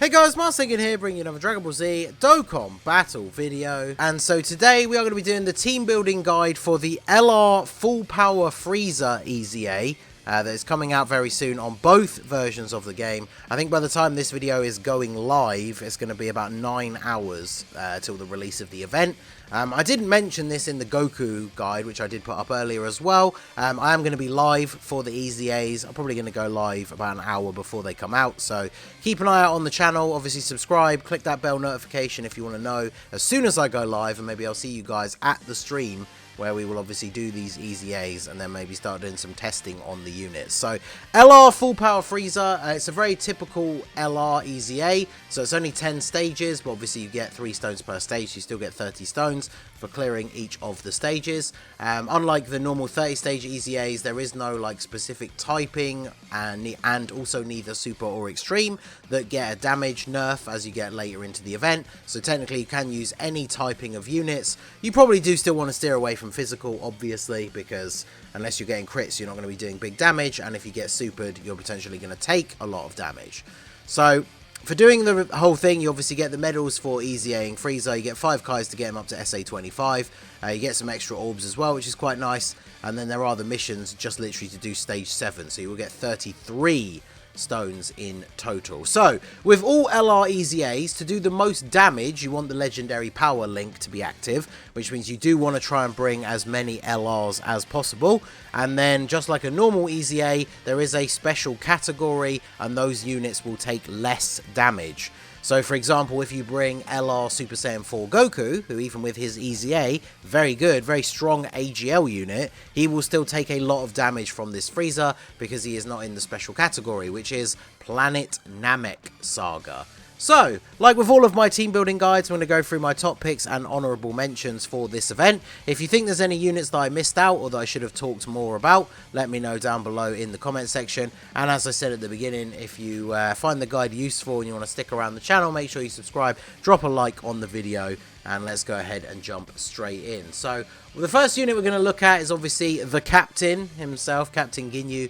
Hey guys, Marsegan here, bringing you another Dragon Ball Z Dokkan battle video. And so today we are going to be doing the team building guide for the LR Full Power Frieza EZA. That is coming out very soon on both versions of the game. I think by the time this video is going live, it's going to be about 9 hours till the release of the event. I didn't mention this in the Goku guide, which I did put up earlier as well. I am going to be live for the EZAs. I'm probably going to go live about an hour before they come out. So keep an eye out on the channel. Obviously subscribe, click that bell notification if you want to know as soon as I go live. And maybe I'll see you guys at the stream, where we will obviously do these EZAs and then maybe start doing some testing on the units. So LR Full Power Frieza, it's a very typical LR EZA, so it's only 10 stages, but obviously you get 3 stones per stage, so you still get 30 stones for clearing each of the stages. Unlike the normal 30 stage EZAs, there is no like specific typing and also neither super or extreme that get a damage nerf as you get later into the event, so technically you can use any typing of units. You probably do still want to steer away from physical, obviously, because unless you're getting crits, you're not going to be doing big damage, and if you get supered, you're potentially going to take a lot of damage. So for doing the whole thing, you obviously get the medals for EZAing Frieza. You get 5 Kais to get him up to SA25. You get some extra orbs as well, which is quite nice. And then there are the missions just literally to do stage 7, so you will get 33 stones in total. So with all LR EZAs, to do the most damage, you want the legendary power link to be active, which means you do want to try and bring as many LRs as possible. And then just like a normal EZA, there is a special category and those units will take less damage. So for example, if you bring LR Super Saiyan 4 Goku, who even with his EZA, very good, very strong AGL unit, he will still take a lot of damage from this Frieza because he is not in the special category, which is Planet Namek Saga. So, like with all of my team building guides, I'm going to go through my top picks and honourable mentions for this event. If you think there's any units that I missed out or that I should have talked more about, let me know down below in the comment section. And as I said at the beginning, if you find the guide useful and you want to stick around the channel, make sure you subscribe, drop a like on the video, and let's go ahead and jump straight in. So the first unit we're going to look at is obviously the captain himself, Captain Ginyu.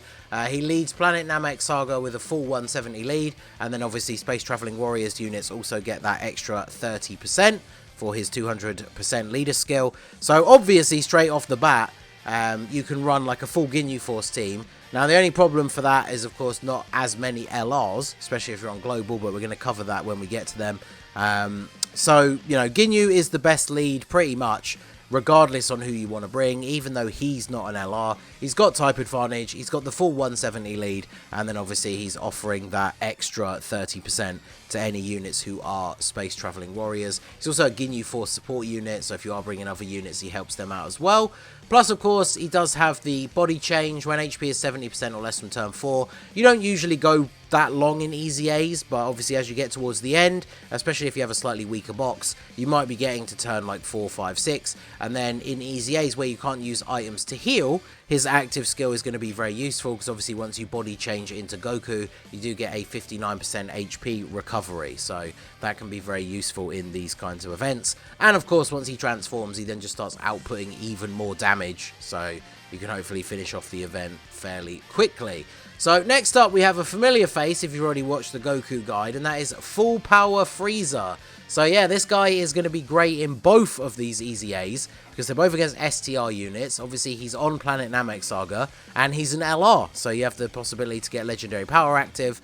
He leads Planet Namek Saga with a full 170 lead, and then obviously Space Traveling Warriors units also get that extra 30% for his 200% leader skill. So obviously straight off the bat, you can run like a full Ginyu Force team. Now the only problem for that is of course not as many LRs, especially if you're on global, but we're going to cover that when we get to them. So, you know, Ginyu is the best lead pretty much, regardless on who you want to bring, even though he's not an LR. He's got type advantage, he's got the full 170 lead, and then obviously he's offering that extra 30% to any units who are Space Traveling Warriors. He's also a Ginyu Force support unit, so if you are bringing other units, he helps them out as well. Plus, of course, he does have the body change when HP is 70% or less from turn 4. You don't usually go that long in EZAs, but obviously as you get towards the end, especially if you have a slightly weaker box, you might be getting to turn like 4, 5, 6, and then in EZAs where you can't use items to heal, his active skill is going to be very useful, because obviously once you body change into Goku, you do get a 59% HP recovery, so that can be very useful in these kinds of events. And of course once he transforms, he then just starts outputting even more damage, so you can hopefully finish off the event fairly quickly. So next up we have a familiar face if you've already watched the Goku guide, and that is Full Power Frieza. So yeah, this guy is going to be great in both of these EZAs, because they're both against STR units. Obviously he's on Planet Namek Saga, and he's an LR, so you have the possibility to get legendary power active.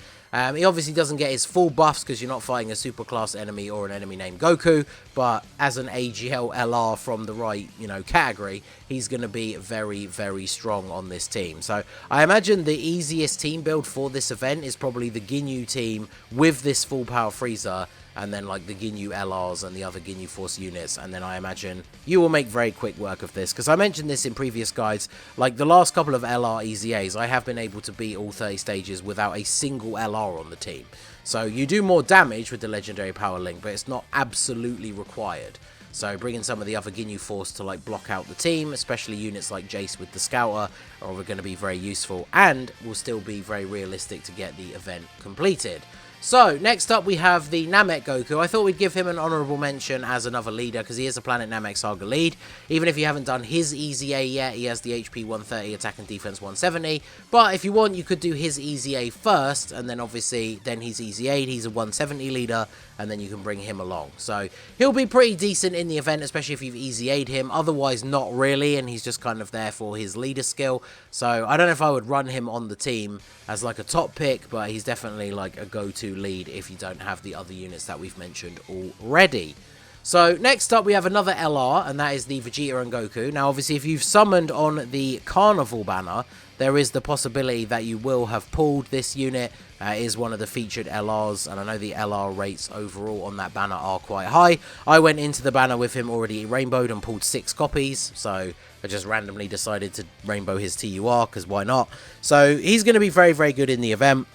He obviously doesn't get his full buffs because you're not fighting a super class enemy or an enemy named Goku, but as an AGL LR from the right, you know, category, he's going to be very, very strong on this team. So I imagine the easiest team build for this event is probably the Ginyu team with this Full Power Frieza, and then like the Ginyu LRs and the other Ginyu Force units, and then I imagine you will make very quick work of this, because I mentioned this in previous guides. Like the last couple of LR EZAs, I have been able to beat all 30 stages without a single LR on the team. So you do more damage with the legendary power link, but it's not absolutely required. So bringing some of the other Ginyu Force to like block out the team, especially units like Jace with the Scouter, are going to be very useful and will still be very realistic to get the event completed. So, next up we have the Namek Goku. I thought we'd give him an honourable mention as another leader, because he is a Planet Namek Saga lead. Even if you haven't done his Easy A yet, he has the HP 130, attack and defense 170. But if you want, you could do his Easy A first, and then obviously, then he's Easy A, he's a 170 leader, and then you can bring him along. So, he'll be pretty decent in the event, especially if you've Easy A'd him. Otherwise, not really, and he's just kind of there for his leader skill. So, I don't know if I would run him on the team as like a top pick, but he's definitely like a go-to lead if you don't have the other units that we've mentioned already. So next up we have another LR, and that is the Vegeta and Goku. Now obviously if you've summoned on the Carnival banner, there is the possibility that you will have pulled this unit. It is one of the featured LRs, and I know the LR rates overall on that banner are quite high. I went into the banner with him already rainbowed and pulled 6 copies, so I just randomly decided to rainbow his TUR, because why not? So he's going to be very, very good in the event.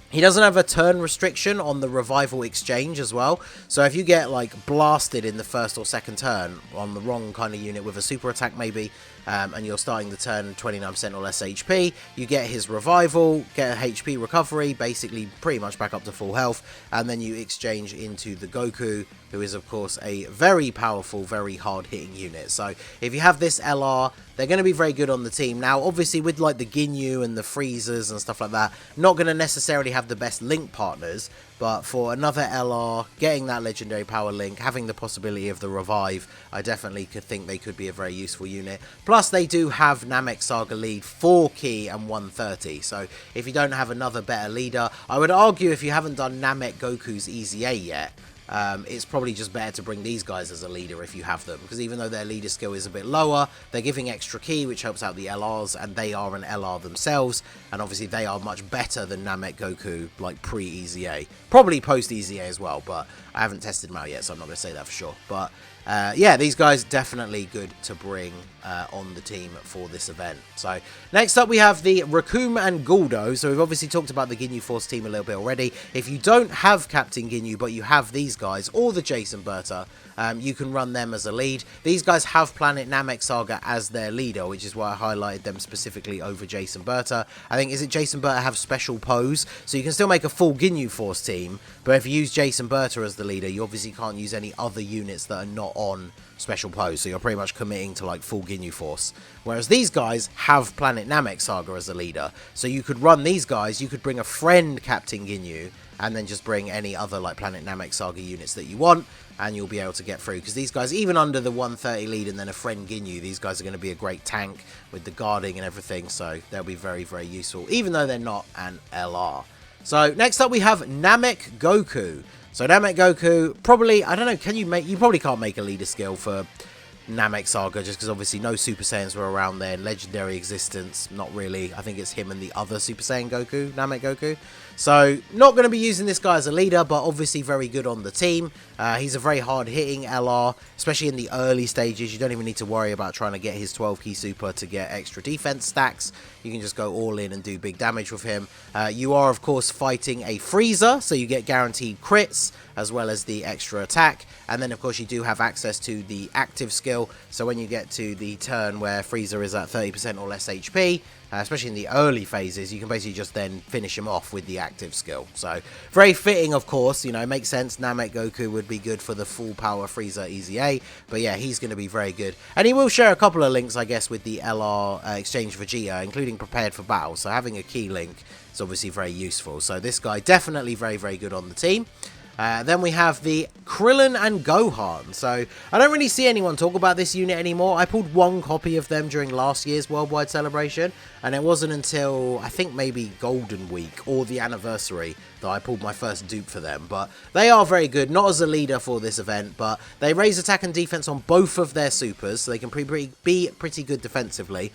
He doesn't have a turn restriction on the revival exchange as well. So if you get like blasted in the first or second turn on the wrong kind of unit with a super attack maybe, and you're starting the turn 29% or less HP, you get his revival, get a HP recovery, basically pretty much back up to full health, and then you exchange into the Goku, who is of course a very powerful, very hard hitting unit. So if you have this LR, they're going to be very good on the team. Now obviously with like the Ginyu and the FRIEZAs and stuff like that, not going to necessarily have the best link partners, but for another LR, getting that legendary power link, having the possibility of the revive, I definitely could think they could be a very useful unit. Plus they do have Namek Saga lead 4 key and 130, so if you don't have another better leader, I would argue if you haven't done Namek Goku's Easy A yet, it's probably just better to bring these guys as a leader if you have them, because even though their leader skill is a bit lower, they're giving extra key, which helps out the LRs, and they are an LR themselves, and obviously they are much better than Namek Goku, like pre-Easy A. Probably post-Easy A as well, but I haven't tested them out yet, so I'm not going to say that for sure. But yeah, these guys definitely good to bring on the team for this event. So next up we have the Raccoon and Guldo. So we've obviously talked about the Ginyu Force team a little bit already. If you don't have Captain Ginyu, but you have these guys, or the Jason Berta, you can run them as a lead. These guys have Planet Namek Saga as their leader, which is why I highlighted them specifically over Jason Berta. I think, is it Jason Berta have special pose? So you can still make a full Ginyu Force team, but if you use Jason Berta as the leader, you obviously can't use any other units that are not on special pose, so you're pretty much committing to like full Ginyu Force. Whereas these guys have Planet Namek Saga as a leader, so you could run these guys, you could bring a friend Captain Ginyu, and then just bring any other like Planet Namek Saga units that you want, and you'll be able to get through, because these guys, even under the 130 lead and then a friend Ginyu, these guys are going to be a great tank with the guarding and everything, so they'll be very, very useful, even though they're not an LR. So next up we have Namek Goku. So Namek Goku, probably, I don't know, you probably can't make a leader skill for Namek Saga, just because obviously no Super Saiyans were around there in legendary existence, not really. I think it's him and the other Super Saiyan Goku, Namek Goku. So not going to be using this guy as a leader, but obviously very good on the team. He's a very hard hitting LR, especially in the early stages. You don't even need to worry about trying to get his 12 key super to get extra defense stacks. You can just go all in and do big damage with him. You are of course fighting a Frieza, so you get guaranteed crits as well as the extra attack, and then of course you do have access to the active skill, so when you get to the turn where Frieza is at 30% or less HP, especially in the early phases, you can basically just then finish him off with the active skill. So very fitting, of course, you know, it makes sense. Namek Goku would be good for the full power Frieza Easy A, but yeah, he's going to be very good, and he will share a couple of links, I guess, with the LR Exchange Vegeta, including Prepared for Battle, so having a key link is obviously very useful. So this guy definitely very, very good on the team. Then we have the Krillin and Gohan. So I don't really see anyone talk about this unit anymore. I pulled one copy of them during last year's Worldwide Celebration, and it wasn't until I think maybe Golden Week or the anniversary that I pulled my first dupe for them. But they are very good, not as a leader for this event, but they raise attack and defense on both of their supers, so they can be pretty good defensively.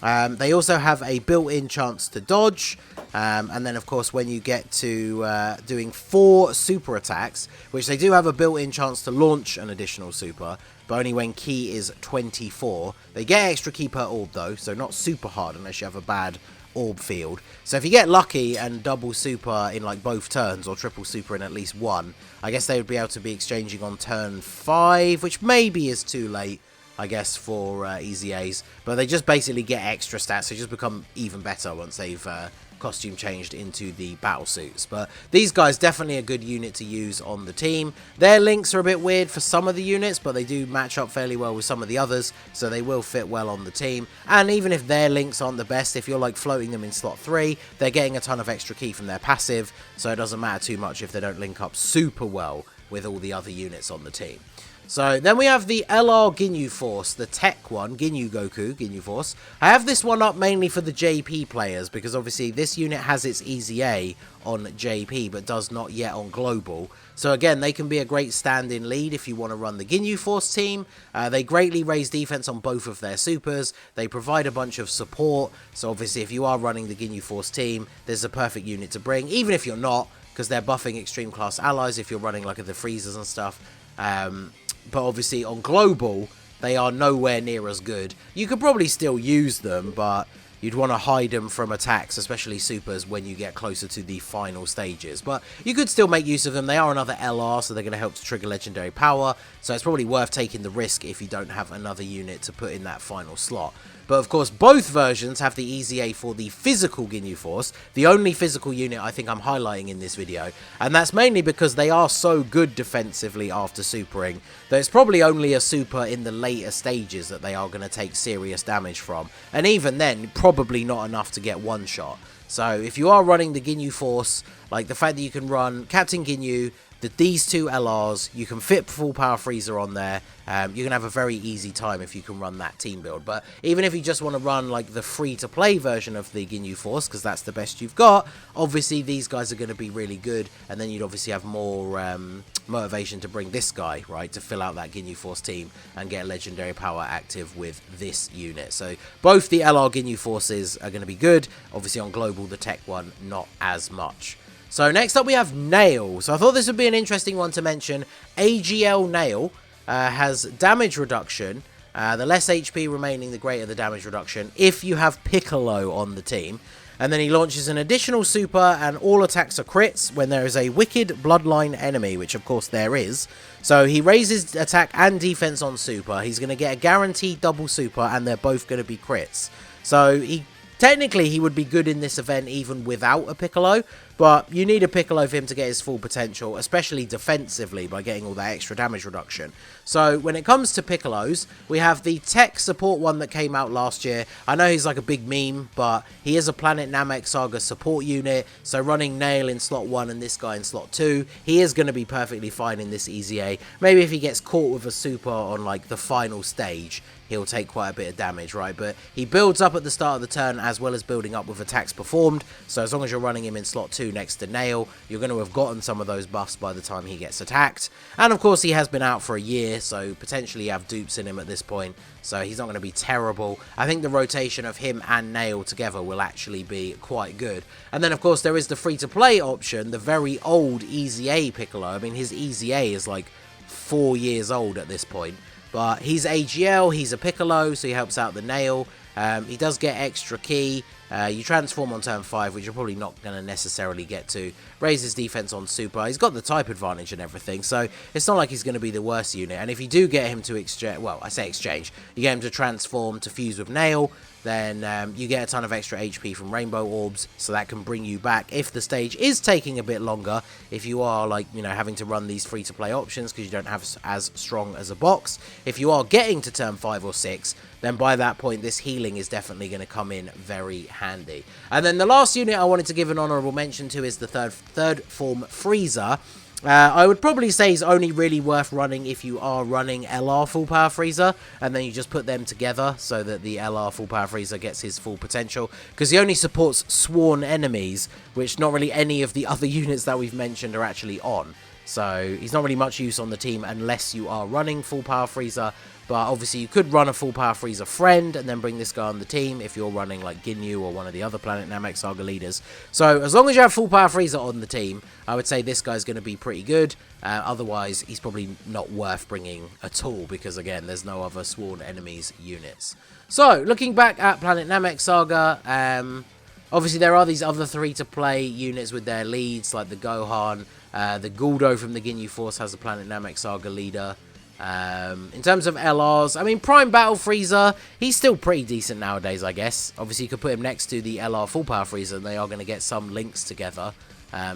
They also have a built-in chance to dodge, and then of course when you get to doing 4 super attacks, which they do have a built-in chance to launch an additional super, but only when key is 24. They get extra key per orb though, so not super hard unless you have a bad orb field. So if you get lucky and double super in like both turns, or triple super in at least one, I guess they would be able to be exchanging on turn 5, which maybe is too late, I guess, for Easy A's, but they just basically get extra stats. They just become even better once they've costume changed into the battle suits. But these guys definitely a good unit to use on the team. Their links are a bit weird for some of the units, but they do match up fairly well with some of the others, so they will fit well on the team. And even if their links aren't the best, if you're like floating them in slot 3, they're getting a ton of extra ki from their passive, so it doesn't matter too much if they don't link up super well with all the other units on the team. So then we have the LR Ginyu Force, the tech one, Ginyu Goku, Ginyu Force. I have this one up mainly for the JP players because obviously this unit has its EZA on JP but does not yet on Global. So again, they can be a great stand-in lead if you want to run the Ginyu Force team. They greatly raise defense on both of their supers. They provide a bunch of support. So obviously if you are running the Ginyu Force team, there's a perfect unit to bring, even if you're not, because they're buffing extreme class allies if you're running like the FRIEZAs and stuff. But obviously on Global, they are nowhere near as good. You could probably still use them, but you'd want to hide them from attacks, especially supers, when you get closer to the final stages. But you could still make use of them. They are another LR, so they're going to help to trigger legendary power. So it's probably worth taking the risk if you don't have another unit to put in that final slot. But of course, both versions have the EZA for the physical Ginyu Force, the only physical unit I think I'm highlighting in this video. And that's mainly because they are so good defensively after supering that it's probably only a super in the later stages that they are going to take serious damage from. And even then, probably not enough to get one shot. So if you are running the Ginyu Force, like the fact that you can run Captain Ginyu, these two LRs, you can fit full power Frieza on there. You're going to have a very easy time if you can run that team build. But even if you just want to run like the free-to-play version of the Ginyu Force, because that's the best you've got, obviously these guys are going to be really good. And then you'd obviously have more motivation to bring this guy, right, to fill out that Ginyu Force team and get legendary power active with this unit. So both the LR Ginyu Forces are going to be good. Obviously on Global, the tech one, not as much. So next up we have Nail. So I thought this would be an interesting one to mention. AGL Nail has damage reduction. The less HP remaining, the greater the damage reduction if you have Piccolo on the team. And then he launches an additional super and all attacks are crits when there is a wicked bloodline enemy, which of course there is. So he raises attack and defense on super. He's going to get a guaranteed double super and they're both going to be crits. So technically, he would be good in this event even without a Piccolo, but you need a Piccolo for him to get his full potential, especially defensively by getting all that extra damage reduction. So when it comes to Piccolos, we have the tech support one that came out last year. I know he's like a big meme, but he is a Planet Namek Saga support unit, so running Nail in slot 1 and this guy in slot 2, he is going to be perfectly fine in this EZA. Maybe if he gets caught with a super on like the final stage, he'll take quite a bit of damage, right? But he builds up at the start of the turn as well as building up with attacks performed. So as long as you're running him in slot 2 next to Nail, you're going to have gotten some of those buffs by the time he gets attacked. And of course, he has been out for a year, so potentially you have dupes in him at this point. So he's not going to be terrible. I think the rotation of him and Nail together will actually be quite good. And then, of course, there is the free-to-play option, the very old EZA Piccolo. I mean, his EZA is like 4 years old at this point. But he's AGL, he's a Piccolo, so he helps out the Nail. He does get extra ki. You transform on turn 5, which you're probably not going to necessarily get to. Raises defense on super. He's got the type advantage and everything, so it's not like he's going to be the worst unit. And if you do get him to exchange, well, I say exchange, you get him to transform to fuse with Nail, then you get a ton of extra HP from Rainbow Orbs, so that can bring you back if the stage is taking a bit longer, if you are, like, you know, having to run these free-to-play options because you don't have as strong as a box. If you are getting to turn 5 or 6, then by that point, this healing is definitely going to come in very handy. And then the last unit I wanted to give an honourable mention to is the third form Frieza. I would probably say he's only really worth running if you are running LR full power Frieza, and then you just put them together so that the LR full power Frieza gets his full potential, because he only supports sworn enemies, which not really any of the other units that we've mentioned are actually on. So he's not really much use on the team unless you are running full power Frieza. But obviously you could run a full power Frieza friend and then bring this guy on the team if you're running like Ginyu or one of the other Planet Namek Saga leaders. So as long as you have full power Frieza on the team, I would say this guy's going to be pretty good. Otherwise, he's probably not worth bringing at all because, again, there's no other sworn enemies units. So looking back at Planet Namek Saga, obviously there are these other free-to-play units with their leads like the Gohan. The Guldo from the Ginyu Force has a Planet Namek Saga leader. In terms of LRs, I mean, Prime Battle Frieza, he's still pretty decent nowadays, I guess. Obviously, you could put him next to the LR Full Power Frieza, and they are going to get some links together.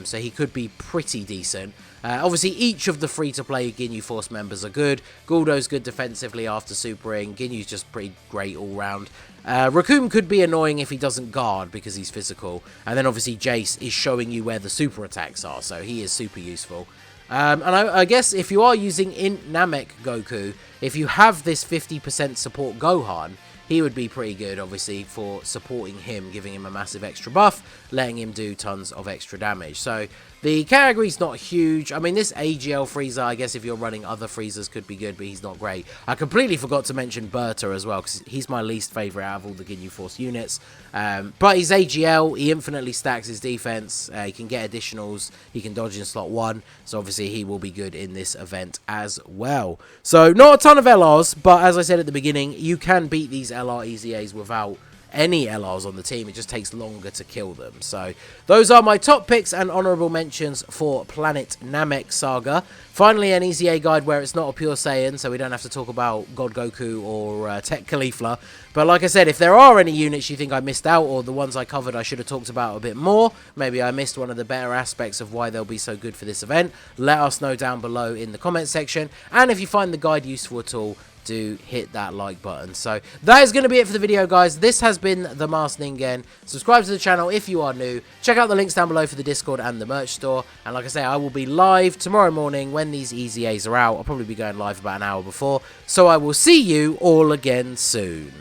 So he could be pretty decent. Obviously, each of the free-to-play Ginyu Force members are good. Guldo's good defensively after supering. Ginyu's just pretty great all-round. Raccoon could be annoying if he doesn't guard because he's physical. And then, obviously, Jace is showing you where the super attacks are, so he is super useful. And I guess if you are using Int Namek Goku, if you have this 50% support Gohan, he would be pretty good, obviously, for supporting him, giving him a massive extra buff, letting him do tons of extra damage. So the category's not huge. I mean, this AGL Frieza, I guess if you're running other Friezas, could be good, but he's not great. I completely forgot to mention Berta as well, because he's my least favourite out of all the Ginyu Force units. But he's AGL, he infinitely stacks his defense, he can get additionals, he can dodge in slot 1, so obviously he will be good in this event as well. So not a ton of LRs, but as I said at the beginning, you can beat these LR EZAs without any LRs on the team. It just takes longer to kill them. So those are my top picks and honourable mentions for Planet Namek Saga. Finally, an EZA guide where it's not a pure Saiyan, so we don't have to talk about God Goku or Tech Caulifla. But like I said, if there are any units you think I missed out, or the ones I covered I should have talked about a bit more, maybe I missed one of the better aspects of why they'll be so good for this event, let us know down below in the comment section. And if you find the guide useful at all, do hit that like button. So that is going to be it for the video, guys. This has been the Masked Ningen. Subscribe to the channel if you are new. Check out the links down below for the Discord and the merch store. And like I say, I will be live tomorrow morning when these EZAs are out. I'll probably be going live about an hour before. So I will see you all again soon.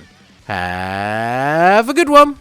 Have a good one.